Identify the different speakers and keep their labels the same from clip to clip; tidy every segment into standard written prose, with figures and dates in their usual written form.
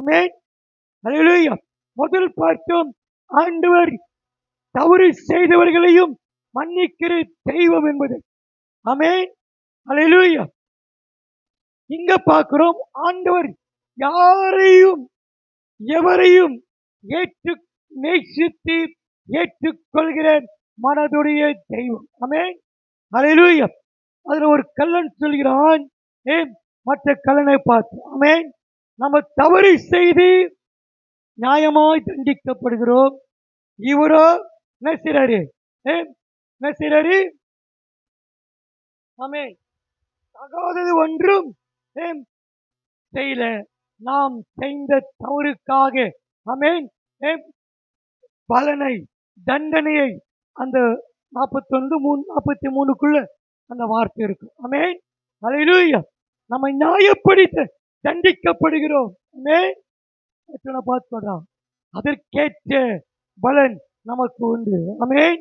Speaker 1: ஆமென். அல்லேலூயா. முதல் பார்த்தோம், ஆண்டவர் தவறு செய்தவர்களையும் மன்னிக்கிற தெய்வம் என்பது. ஆமென். அல்லேலூயா. இங்க பார்க்கிறோம், ஆண்டவர் யாரையும் எவரையும் ஏற்று நேசித்து ஏற்றுக்கொள்கிற மனதுடைய தெய்வம். ஆமென். அல்லேலூயா. அதுல ஒரு கள்ளன் சொல்கிறான், மற்ற கள்ளனை பார்த்து, ஆமென், நம்ம தவறு செய்து நியாயமாய் தண்டிக்கப்படுகிறோம். இவரோ என்ன செய்றாரு? என்ன செய்றாரு? ஆமென். தகாதது ஒன்றும் செய்யல. நாம் செய்த தவறுக்காக ஆமென் பலனை, தண்டனையை, அந்த 41-43க்குள்ள அந்த வார்த்தை இருக்கு. ஆமென். அல்லேலூயா. நம்ம நியாயப்படி தண்டிக்கப்படுகிறோம். ஆமென். பார்த்து சொல்றான், அதற்கேற்ற பலன் நமக்கு உண்டு. ஆமென்.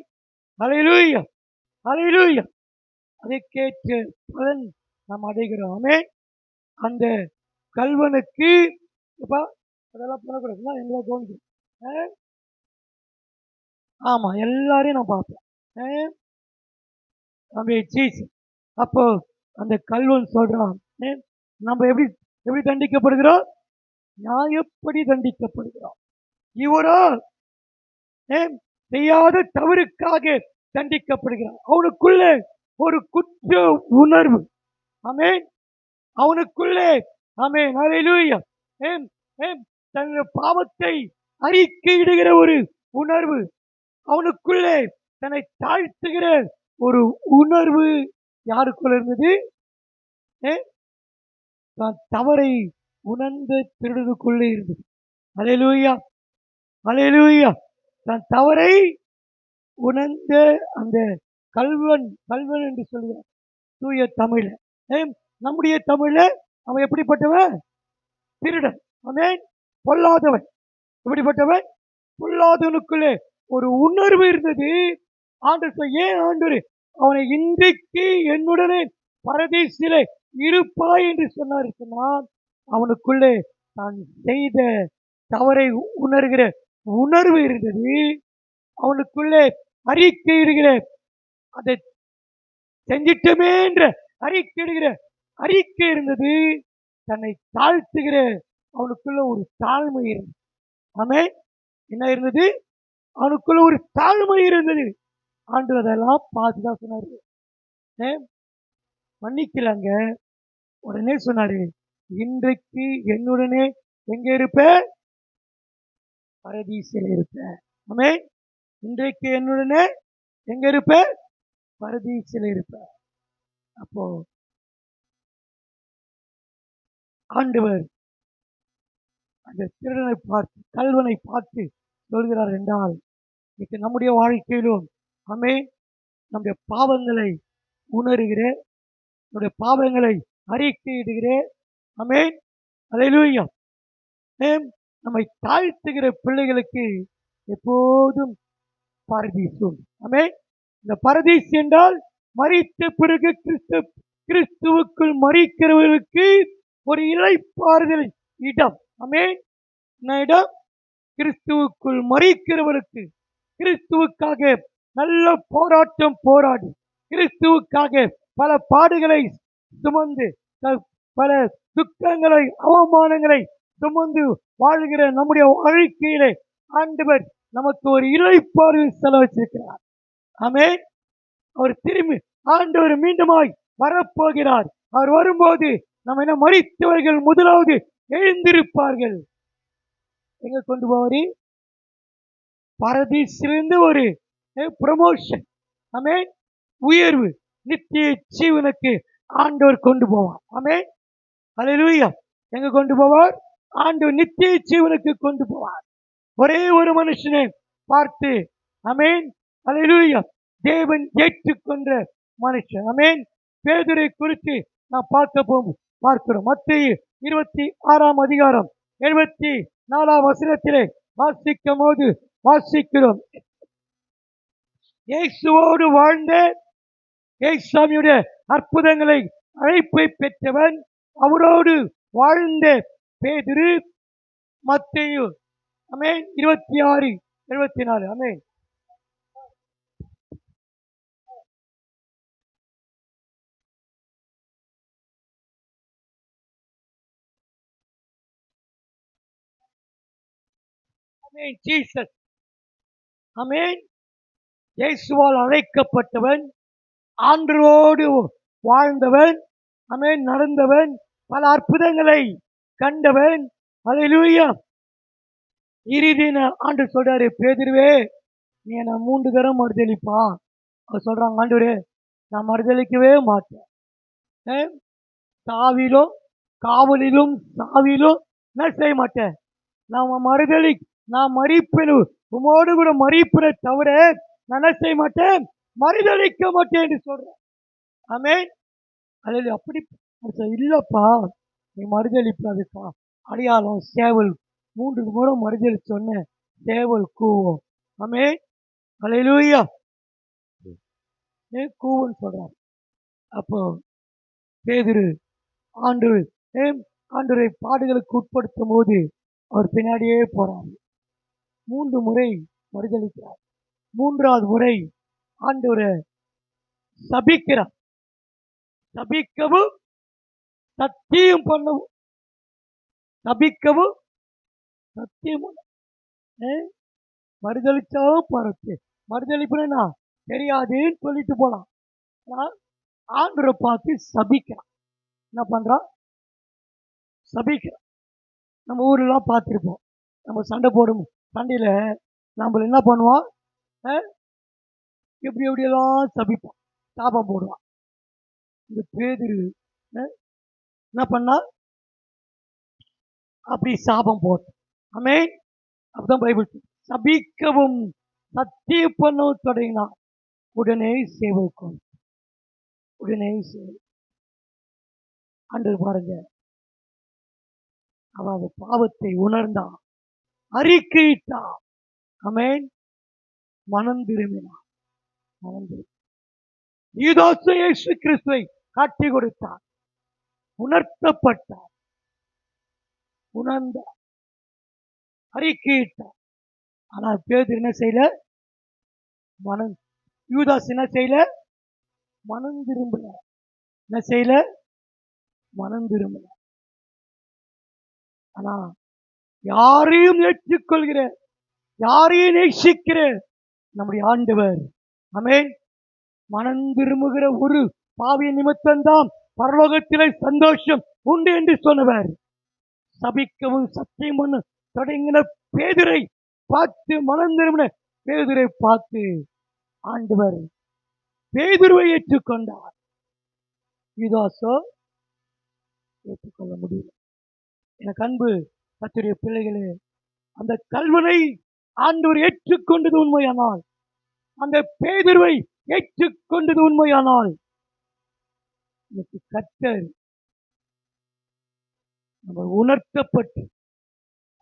Speaker 1: அல்லேலூயா. அல்லேலூயா. அதற்கேற்ற பலன் நாம் அடைகிறோம். ஆமென். அந்த கல்வனுக்கு அதெல்லாம் பண்ணக்கூடாது, எங்களை கவனிக்கணும். ஆமா, எல்லாரையும் நான் பார்ப்பேன். அப்போ அந்த கல்வன் சொல்றான், நம்ம எப்படி எப்படி தண்டிக்கப்படுகிறோம்? நியாயப்படி தண்டிக்கப்படுகிறோம். இவரோ செய்யாத தவறுக்காக தண்டிக்கப்படுகிறார். அவனுக்குள்ளே ஒரு குற்ற உணர்வு. ஆமென். அவனுக்குள்ளே ஆமென் அல்லேலூயா தன்னுடைய பாவத்தை அறிக்கையிடுகிற ஒரு உணர்வு, அவனுக்குள்ளே தன்னை தாழ்த்துகிற ஒரு உணர்வு யாருக்குள்ள இருந்தது? தான் தவறை உணர்ந்த திருடுக்குள்ளே இருந்தது. அல்லேலூயா. அல்லேலூயா. தான் தவறை உணர்ந்த அந்த கல்வன் என்று சொல்கிறார் தூய தமிழ்ல. நம்முடைய தமிழ்ல அவன் எப்படிப்பட்டவன்? திருடன். ஆமென். பொல்லாதவன். எப்படிப்பட்டவன்? பொல்லாதவனுக்குள்ளே ஒரு உணர்வு இருந்தது. ஆண்டவர் ஏன் ஆண்டவர் அவனை இன்றைக்கு என்னுடனே பரதீசிலே இருப்பாய் என்று சொன்னார் சொன்னால், அவனுக்குள்ளே தான் செய்த தவறை உணர்கிற உணர்வு இருந்தது. அவனுக்குள்ளே அறிக்கையிடுகிற, அதை செஞ்சிட்டமே என்ற அறிக்கையிடுகிற அறிக்கை இருந்தது. தன்னை தாழ்த்துகிற அவனுக்குள்ள ஒரு தாழ்மை இருந்தது. ஆமென். என்ன இருந்தது? அவனுக்குள்ள ஒரு தாழ்மை இருந்தது. ஆண்டவர் அதெல்லாம் பார்த்துதான் சொன்னாரு, மன்னிக்கலாங்க. உடனே சொன்னாரு, இன்றைக்கு என்னுடனே எங்க இருப்ப? பரதீசில் இருப்ப. ஆமென். இன்றைக்கு என்னுடனே எங்க இருப்ப? பரதீசில் இருப்ப. அப்போ ஆண்டவர் அந்த திருடனை பார்த்து, கல்வனை பார்த்து சொல்கிறார் என்றால், இன்னைக்கு நம்முடைய வாழ்க்கையிலும் ஆமென் நம்முடைய பாவங்களை உணர்கிற, நம்முடைய பாவங்களை அறிக்கையிடுகிற, ஆமென் அல்லேலூயா நம்மை தாழ்த்துகிற பிள்ளைகளுக்கு எப்போதும் பரதீஸ் உண்டு. ஆமென். இந்த பரதீஸ் என்றால் மரித்த பிறகு கிறிஸ்துவுக்குள் மரிக்கிறவர்களுக்கு ஒரு இளைப்பாறுதல் இடம். ஆமென். என்ன இடம்? கிறிஸ்துவுக்குள் மரிக்கிறவருக்கு, கிறிஸ்துவுக்காக நல்ல போராட்டம் போராடி, கிறிஸ்துவுக்காக பல பாடுகளை சுமந்து, பல துக்கங்களை, அவமானங்களை சுமந்து வாழ்கிற நம்முடைய வாழ்க்கையிலே ஆண்டவர் நமக்கு ஒரு இளைப்பாறு செலவச்சிருக்கிறார். ஆமென். அவர் திரும்பி ஆண்டவர் மீண்டுமாய் வரப்போகிறார். அவர் வரும்போது நம்ம என்ன மரித்தவர்கள் முதலாவது எழுந்திருப்பார்கள். எங்க கொண்டு போவாரு? பரதீசிலிருந்து ஒரு ப்ரமோஷன், ஆமென், உயர்வு, நித்திய ஜீவனுக்கு ஆண்டவர் கொண்டு போவார். ஆமென். அல்லேலூயா. எங்க கொண்டு போவார்? ஆண்டவர் நித்திய ஜீவனுக்கு கொண்டு போவார். ஒரே ஒரு மனுஷனை பார்த்து, ஆமென் அல்லேலூயா, தேவன் ஏற்றுக்கொண்ட மனுஷன். ஆமென். பேதுரை குறித்து நான் பார்க்கிறோம். மத்தேயு 26ஆம் அதிகாரம் 74ஆம் வசனத்திலே வாசிக்கும் போது வாசிக்கிறோம், இயேசுவோடு வாழ்ந்த, இயேசுவினுடைய அற்புதங்களை அழைப்பை பெற்றவன், அவரோடு வாழ்ந்த பேதுரு மத்தேயு ஆமென் 26:74 ஆமென். ஆமென். ஜீசஸ் ஆமென். இயேசுவால் அழைக்கப்பட்டவன், ஆண்டவரோடு வாழ்ந்தவன், ஆமென், நடந்தவன், பல அற்புதங்களை கண்டவன். அல்லேலூயா. இறுதின ஆண்டு சொல்றாரு, பேதுருவே நீ என்ன 3 தரம் மறுதலிப்பா. அவர் சொல்றாங்க, ஆண்டவரே நான் மறுதலிக்கவே மாட்டேன். சாவிலும் காவலிலும் சாவிலும் என்ன செய்ய மாட்டேன். நான் மறிப்பேன், உமோடு கூட மறிப்பதை தவிர நான் என்ன செய்ய மாட்டேன், மறுதலிக்க மாட்டேன் என்று சொல்றேன். ஆமென். அல்லேலூயா. அப்படி இல்லப்பா, நீ மறுதலிப்பாதுப்பா. அடையாளம் சேவல் 3 முறை மறுதலிச்சோன்ன சேவல் கூவும். ஆமென். அல்லேலூயா. கூவுன்னு சொல்றாரு. அப்போ பேதுரு ஆண்டவரை பாடுகளுக்கு உட்படுத்தும் போது அவர் பின்னாடியே போறாரு. 3 முறை மறுதலிக்கிறார். 3வது முறை ஆண்டவரை சபிக்கிறார். சபிக்கவும் சத்தியம் பண்ணவும். சபிக்கவும் சத்தியம் மறுதலிச்சாவும் பரத்து. மறுதலிப்புனா தெரியாதுன்னு சொல்லிட்டு போலாம். ஆண்டவரை பார்த்து சபிக்கிறான். என்ன பண்றான்? சபிக்கிறான். நம்ம ஊர்லாம் பார்த்துருப்போம். நம்ம சண்டை போடும் சண்டையில நம்மள என்ன பண்ணுவான், எப்படி எப்படியெல்லாம் சபிப்பான், சாபம் போடுவான். இந்த பேதுரு என்ன பண்ணா, அப்படி சாபம் போட்டு. ஆமென். அப்பதான் பைபிள் சபிக்கவும் சத்தியம் பண்ணவும் தொடங்கினான். உடனே சேவல் உடனே சேவல். ஆண்டவர் பாருங்க, அவன் பாவத்தை உணர்ந்தான், அறிக்கையிட்டான். ஆமென். மனம் திரும்பினான். யூதாசு இயேசு கிறிஸ்துவை காட்டி கொடுத்தார். உணர்த்தப்பட்டார், உணர்ந்தார், அறிக்கையிட்டார். ஆனால் பேதுரு என்ன செய்யல? யூதாஸ் என்ன செய்யல? மனம் திரும்பல. என்ன செய்யல? மனம் திரும்பல. ஆனா யாரையும் ஏற்றுக்கொள்கிற, யாரையும் நேசிக்கிற நம்முடைய ஆண்டவர், ஆமென், மனம் திரும்புகிற ஒரு பாவிய நிமித்தம்தான் பரலோகத்திலே சந்தோஷம் உண்டு என்று சொன்னவர். சபிக்கவும் சத்தியம் பண்ண தொடங்கின பேதுரை பார்த்து, மனம் திரும்பின பேதுரை பார்த்து ஆண்டவர் பேதுருவை ஏற்றுக்கொண்டார். யூதாசோ ஏற்றுக்கொள்ள முடியல. எனக்கு அன்பு கர்த்தருடைய பிள்ளைகளே, அந்த கல்வனை ஆண்டவர் ஏற்றுக்கொண்டது உண்மையானால், அந்த பேதுருவை ஏற்றுக்கொண்டது உண்மையானால், இன்னைக்கு கர்த்தர் நம்ம உணர்த்தப்பட்டு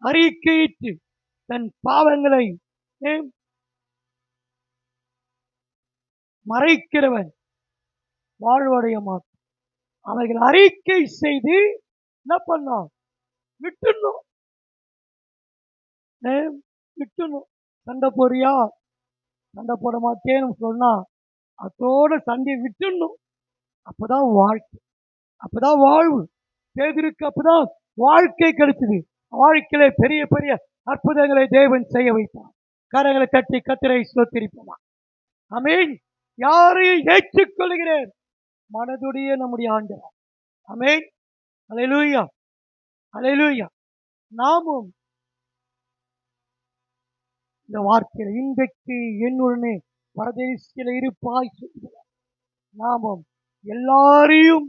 Speaker 1: அறிக்கையிட்டு தன் பாவங்களை மறைக்கிறவன் வாழ்வடைய மாட்டான். அவைகள் அறிக்கை செய்து என்ன பண்ணான்? விட்டுணும். சண்டை போறியா? சண்டை போட மாட்டேன்னு சொன்னா அதோட சண்டையை விட்டுணும். அப்பதான் வாழ்க்கை, அப்பதான் வாழ்வு. பேதுருக்கு அப்பதான் வாழ்க்கை கிடைச்சது. வாழ்க்கையில பெரிய பெரிய அற்புதங்களை தேவன் செய்ய வைத்தார். கரங்களை தட்டி கர்த்தரை ஸ்தோத்திரிப்போமா. ஆமென். யாரையும் ஏற்றுக்கொள்கிறேன் மனதுடைய நம்முடைய ஆண்டவர். ஆமென். அல்லேலூயா, அல்லேலூயா. நாமும் இந்த வார்த்தையில இன்றைக்கு என்னுடனே பரதேசியில இருப்பாய் சொல்கிறார். நாமும் எல்லாரையும்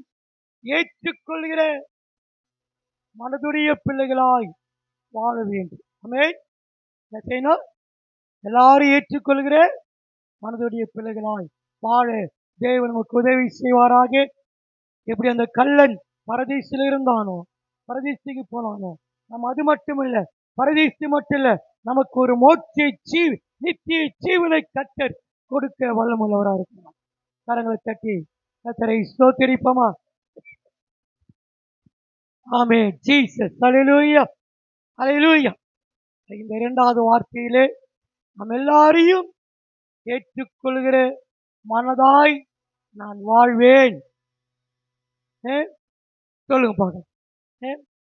Speaker 1: ஏற்றுக்கொள்கிற மனதுடைய பிள்ளைகளாய் வாழ வேண்டும். ஆமென். என்ன செய்யணும்? எல்லாரையும் ஏற்றுக்கொள்கிற மனதுடைய பிள்ளைகளாய் வாழ தேவன் நமக்கு உதவி செய்வாராக. எப்படி அந்த கள்ளன் பரதீசில் இருந்தானோ, பரதீசிக்கு போனானோ, நம்ம அது மட்டும் இல்ல, பரதீசி மட்டும் இல்ல, நமக்கு ஒரு மோட்ச நித்திய ஜீவனை கர்த்தர் கொடுக்க வல்லமுள்ளவராக இருக்கிறார். கரங்களை தட்டி கர்த்தரை ஸ்தோத்திரிப்போமா. ஆமென். ஜீசஸ். அல்லேலூயா. அல்லேலூயா. இந்த இரண்டாவது வார்த்தையிலே நாம் எல்லாரையும் ஏற்றுக்கொள்கிற மனதாய் நான் வாழ்வேன். சொல்லுங்க பார்க்கலாம்.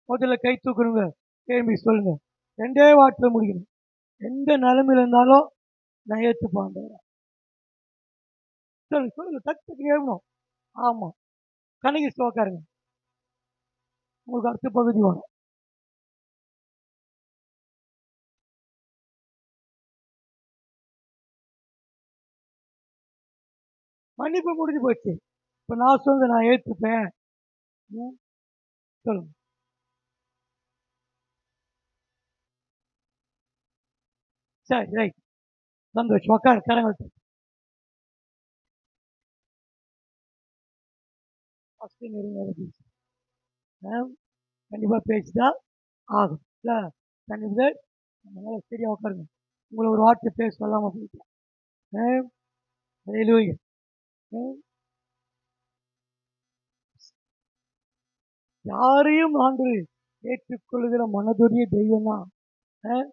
Speaker 1: முதல்ல கை தூக்குறவங்க திரும்பி சொல்லுங்க. 2 வார்த்தை முடிக்கணும். எந்த நிலைமையில இருந்தாலும் நான் ஏற்றுப்பேன். சொல்லுங்க சொல்லுங்க, டக்கு ஏறணும். ஆமா, கணக்கு ஸ்லோக்காருங்க. உங்களுக்கு அடுத்த பகுதி வரும். மன்னிப்பு முடிஞ்சு போச்சு. இப்ப நான் சொல்றது நான் ஏற்றுப்பேன். சொல்லுங்க. சரி, ரைட், சந்தோஷம். உட்காரு, கரங்கள் கண்டிப்பா பேசிதான் ஆகும். இல்ல கண்டிப்பா அதனால சரியா உட்காருங்க. உங்களை ஒரு வார்த்தை பேச சொல்லாம போயிட்டேன். யாரையும் ஆண்டு ஏற்றுக்கொள்கிற மனதுடைய தெய்வம் தான்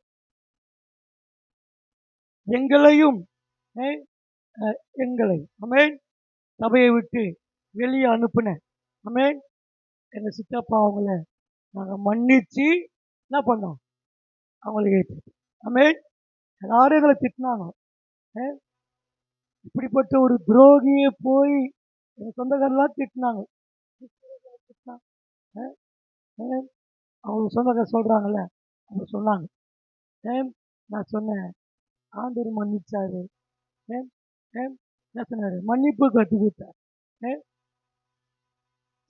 Speaker 1: எங்களையும் எங்களை அமேன் சபையை விட்டு வெளியே அனுப்புன அமேன் எங்க சித்தப்பா அவங்கள நாங்க மன்னிச்சு என்ன பண்ணோம், அவங்களுக்கு ஏற்று அமேன். எல்லாரும் எங்களை திட்டினாங்க. இப்படிப்பட்ட ஒரு துரோகியை போய் எங்க சொந்தக்காரெல்லாம் திட்டினாங்க. அவங்க சொந்தக்கார சொல்றாங்கல்ல, அவங்க சொன்னாங்க. நான் சொன்னேன், ஆண்டவர் மன்னிச்சாரு. என்ன சொன்னாரு, மன்னிப்பு கத்து கொடுத்தார்.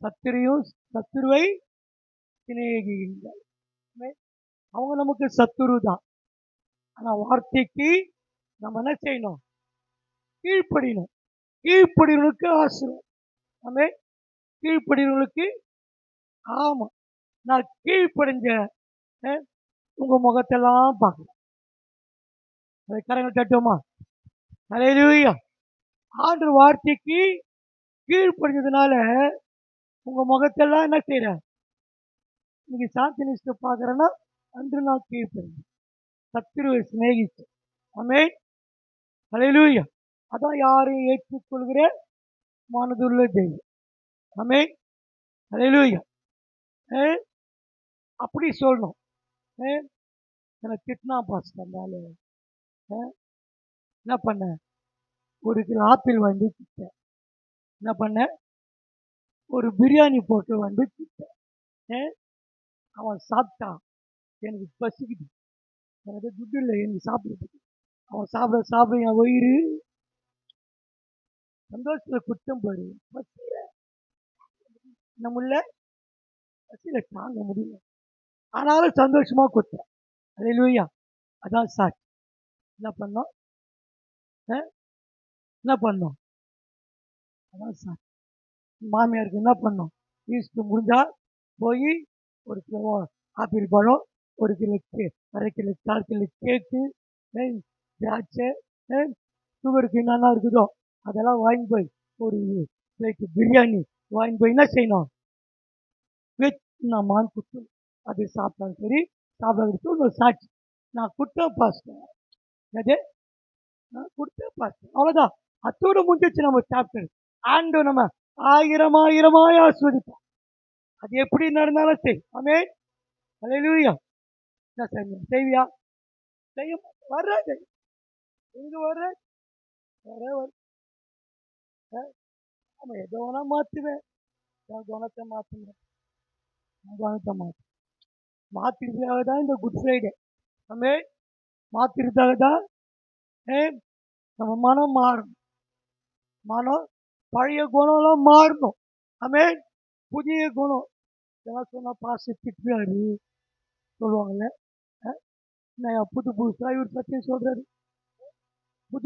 Speaker 1: சத்துருவை சிநேகிங்கள். அவங்க நமக்கு சத்துரு தான். ஆனா வார்த்தைக்கு நம்ம என்ன செய்யணும், கீழ்ப்படியணும். கீழ்ப்படிகளுக்கு ஆசிரம். ஆமே, கீழ்ப்படிகளுக்கு. ஆமா, நான் கீழ்ப்படிஞ்ச உங்க முகத்தெல்லாம் பார்க்கலாம். அதை கரங்கள் தட்டுவோமா? அல்லேலூயா. ஆண்டவர் வார்த்தைக்கு கீழ்ப்படிஞ்சதுனால உங்க முகத்தெல்லாம் என்ன செய்யற, இன்னைக்கு சாந்தி நிஷ்ட பாக்குறேன்னா அன்று நான் கீழ்ப்படிஞ்சேன், சத்துருவை சிநேகிச்சு. ஆமே, அல்லேலூயா. அதான் யாரையும் ஏற்றுக்கொள்கிற மனதுள்ள தெய்வம். ஆமே, அல்லேலூயா. அப்படி சொல்லணும். எனக்கு திட்டினா பாஸ்டர் என்ன பண்ண, ஒரு கிலோ ஆப்பிள் வந்து திட்டேன். என்ன பண்ண, ஒரு பிரியாணி போட்டு வந்து திட்டேன். அவன் சாப்பிட்டான். எனக்கு பசிக்குது, எனக்கு துட்டு இல்லை எனக்கு சாப்பிடுறதுக்கு. அவன் சாப்பிட என் வயிறு சந்தோஷத்துல குற்றம் பாரு. பசியில நம்மள பசியில தாங்க முடியல, ஆனாலும் சந்தோஷமா கொடுத்தேன். அல்லேலூயா. அதான் சாட்சி. என்ன பண்ணோம், என்ன பண்ணோம், அதான் சாட்சி. மாமியாருக்கு என்ன பண்ணோம், ஈஸ்டர் முடிஞ்சா போய் ஒரு கிலோ ஆப்பிள் பழம், ஒரு கிலோ 1/2 கிலோ 4 கிலோ கேக்கு, திராட்சை, சுகருக்கு என்னென்ன இருக்குதோ அதெல்லாம் வாங்கி போய் ஒரு பிளேட்டு பிரியாணி வாங்கி போய் என்ன செய்யணும், நான் குத்து. அது சாப்பிட்டாலும் சரி சாப்பிடாது ஒரு சாட்சி. நான் குட்டேன் பாஸ்டர், அது நான் குடுத்தேன் பாஸ்டர், அவ்வளவுதான். அத்தோட முடிஞ்சிச்சு நம்ம சாப்டர். ஆண்டவர் நம்ம ஆயிரமாய் ஆஸ்வதிப்போம். அது எப்படி நடந்தாலும் சரி. ஆமென், அல்லேலூயா. என்ன செய்வியா, செய்ய வர்றாது, இங்க வர்ற நம்ம எதோ வேணா மாத்துவேன். குணத்தை மாத்துவேன், குணத்தை மாத்திருக்காக தான் இந்த குட் ஃப்ரைடே. ஆமென், மாத்திருக்காக தான் நம்ம மனம் மாறணும். மனம் பழைய குணம்லாம் மாறணும். ஆமென், புதிய குணம். இதெல்லாம் சொன்னா பாச திட்டுறாரு சொல்லுவாங்கல்ல, புதுசா இவர் பத்தி சொல்றாரு.